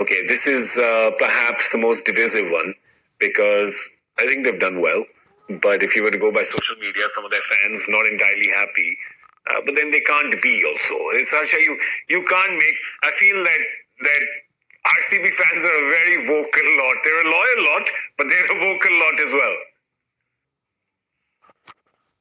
Okay, this is perhaps the most divisive one because I think they've done well. But if you were to go by social media, some of their fans not entirely happy. But then they can't be also. It's Asha, you can't make. I feel that RCB fans are a very vocal lot. They're a loyal lot, but they're a vocal lot as well.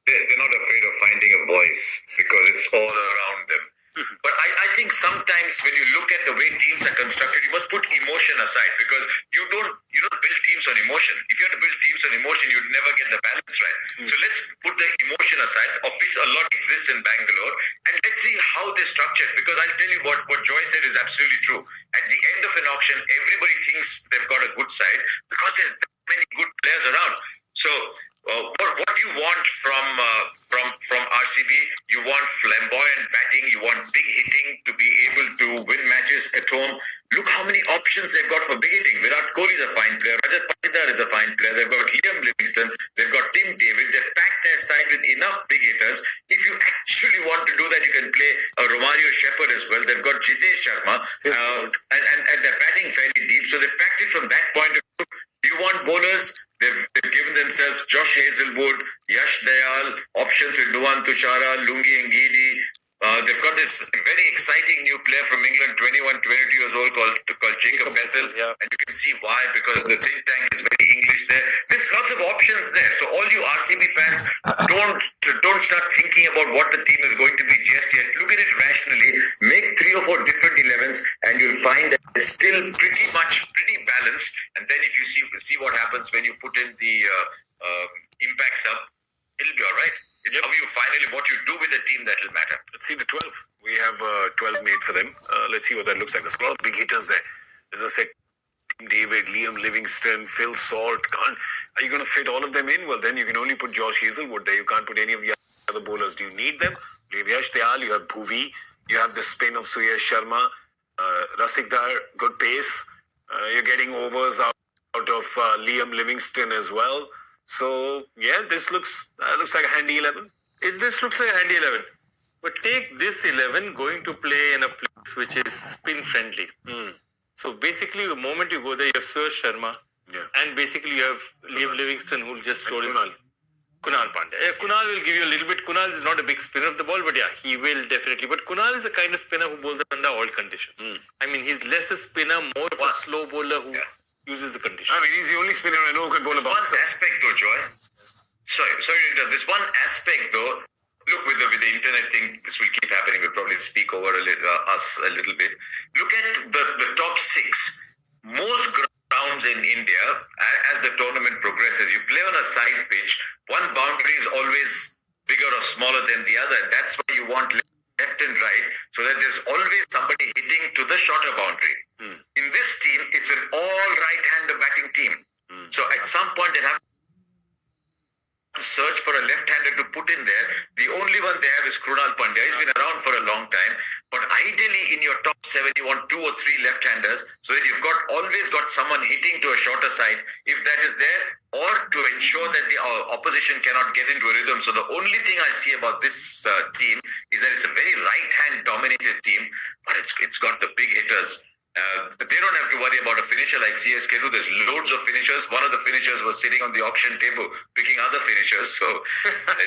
They're not afraid of finding a voice because it's all around them. But I think sometimes when you look at the way teams are constructed, you must put emotion aside because you don't build teams on emotion. If you had to build teams on emotion, you'd never get the balance right. So let's put the emotion aside, of which a lot exists in Bangalore, and let's see how they structure it. Because I'll tell you what Joy said is absolutely true. At the end of an auction, everybody thinks they've got a good side because there's that many good players around. So what you want from RCB, you want flamboyant batting, you want big hitting to be able to win matches at home. Look how many options they've got for big hitting. Virat Kohli is a fine player. Rajat Patidar is a fine player. They've got Liam Livingstone. They've got Tim David. They've packed their side with enough big hitters. If you actually want to do that, you can play Romario Shepherd as well. They've got Jitesh Sharma, and they're batting fairly deep. So they've packed it from that point of view. Do you want bowlers? They've given themselves Josh Hazelwood, Yash Dayal, options with Nuwan Tushara, Lungi Ngidi. They've got this very exciting new player from England, 21, 22 years old, called Jacob Bethel. Yeah. And you can see why, because the think tank is very English there. There's lots of options there. So all you RCB fans, don't start thinking about what the team is going to be just yet. Look at it rationally. Make 3 or 4 different 11s, and you'll find that it's still pretty balanced. And then if you see what happens when you put in the impact sub, it'll be all right. It's how you finally, what you do with the team that will matter. Let's see the 12. We have 12 made for them. Let's see what that looks like. There's a lot of big hitters there. As I said, Tim David, Liam Livingstone, Phil Salt. Are you going to fit all of them in? Well, then you can only put Josh Hazelwood there. You can't put any of the other bowlers. Do you need them? You have Yash Dayal, you have Bhuvi, you have the spin of Suyash Sharma, Rasikdar, good pace. You're getting overs out of Liam Livingstone as well. So, yeah, this looks like a handy 11. This looks like a handy 11. But take this 11 going to play in a place which is spin friendly. So basically, the moment you go there, you have Suyash Sharma. Yeah. And basically, you have Liam Livingstone who will just throw his... Kunal Pandya. Yeah, Kunal will give you a little bit. Kunal is not a big spinner of the ball, but yeah, he will definitely. But Kunal is a kind of spinner who bowls under all conditions. I mean, he's less a spinner, more of a slow bowler who uses the conditions. I mean, he's the only spinner I know who can bowl a bouncer. One aspect though, Joy. Sorry, there's one aspect though. Look, with the internet thing, this will keep happening. We'll probably speak over us a little bit. Look at the top 6. Most grounds in India, as the tournament progresses, you play on a side pitch. One boundary is always bigger or smaller than the other. And that's why you want left and right, so that there's always somebody hitting to the shorter boundary. In this team, it's an all right-hander batting team. So at some point, they'll have to search for a left-hander to put in there. The only one they have is Krunal Pandya. He's been around for a long time. But ideally, in your top 7, you want 2 or 3 left-handers so that you've always got someone hitting to a shorter side, if that is there, or to ensure that the opposition cannot get into a rhythm. So the only thing I see about this team is that it's a very right-hand dominated team, but it's got the big hitters. They don't have to worry about a finisher like CSK do. There's loads of finishers. One of the finishers was sitting on the auction table picking other finishers. So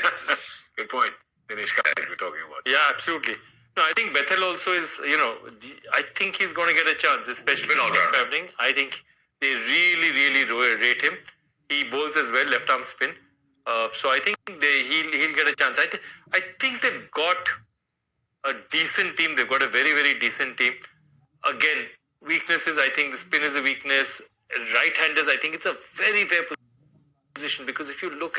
it's good point. Dinesh Karthik we're talking about. Yeah, absolutely. No, I think Bethel also is, I think he's going to get a chance, especially in traveling. I think they really rate him. He bowls as well, left arm spin. So I think he'll get a chance. I think they've got a decent team. They've got a very decent team. Again, weaknesses, I think the spin is a weakness. Right-handers, I think it's a very fair position because if you look